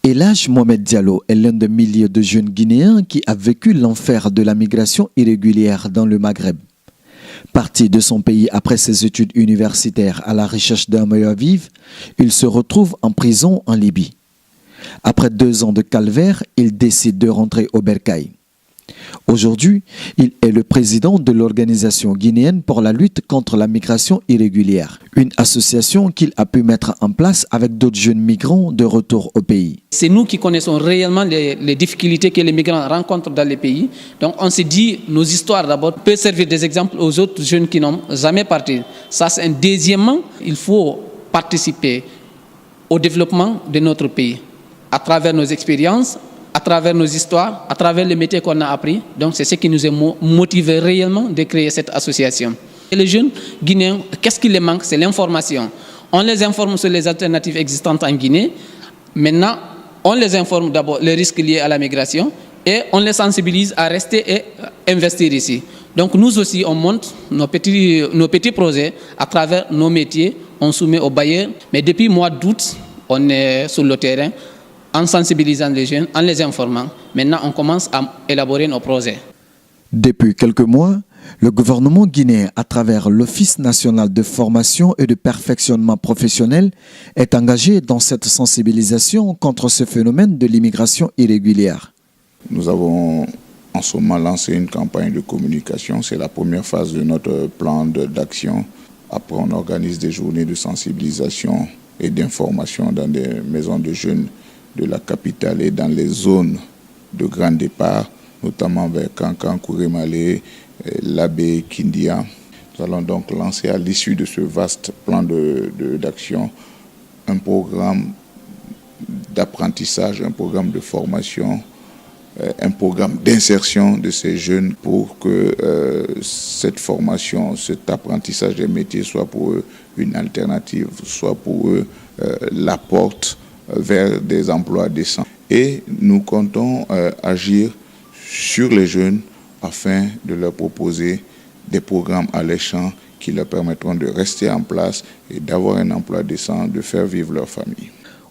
Elhadj Mohamed Diallo est l'un des milliers de jeunes Guinéens qui a vécu l'enfer de la migration irrégulière dans le Maghreb. Parti de son pays après ses études universitaires à la recherche d'un meilleur vivre, il se retrouve en prison en Libye. Après 2 ans de calvaire, il décide de rentrer au Bercail. Aujourd'hui, il est le président de l'Organisation guinéenne pour la lutte contre la migration irrégulière, une association qu'il a pu mettre en place avec d'autres jeunes migrants de retour au pays. C'est nous qui connaissons réellement les difficultés que les migrants rencontrent dans les pays. Donc on s'est dit, nos histoires d'abord peuvent servir des exemples aux autres jeunes qui n'ont jamais parti. Ça c'est un. Deuxièmement, il faut participer au développement de notre pays à travers nos expériences, à travers nos histoires, à travers les métiers qu'on a appris. Donc c'est ce qui nous a motivé réellement de créer cette association. Et les jeunes Guinéens, qu'est-ce qui les manque? C'est l'information. On les informe sur les alternatives existantes en Guinée. Maintenant, on les informe d'abord les risques liés à la migration et on les sensibilise à rester et investir ici. Donc nous aussi, on monte nos petits projets à travers nos métiers, on soumet aux bailleurs. Mais depuis le mois d'août, on est sur le terrain, en sensibilisant les jeunes, en les informant. Maintenant, on commence à élaborer nos projets. Depuis quelques mois, le gouvernement guinéen, à travers l'Office national de formation et de perfectionnement professionnel, est engagé dans cette sensibilisation contre ce phénomène de l'immigration irrégulière. Nous avons en ce moment lancé une campagne de communication. C'est la première phase de notre plan d'action. Après, on organise des journées de sensibilisation et d'information dans des maisons de jeunes de la capitale et dans les zones de grand départ, notamment vers Kankan, Kourémalé, Labé, Kindia. Nous allons donc lancer à l'issue de ce vaste plan d'action un programme d'apprentissage, un programme de formation, un programme d'insertion de ces jeunes pour que cette formation, cet apprentissage des métiers soit pour eux une alternative, soit pour eux la porte vers des emplois décents. Et nous comptons agir sur les jeunes afin de leur proposer des programmes alléchants qui leur permettront de rester en place et d'avoir un emploi décent, de faire vivre leur famille.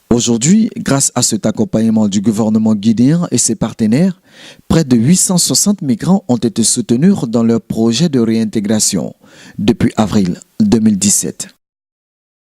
Aujourd'hui, grâce à cet accompagnement du gouvernement guinéen et ses partenaires, près de 860 migrants ont été soutenus dans leur projet de réintégration depuis avril 2017.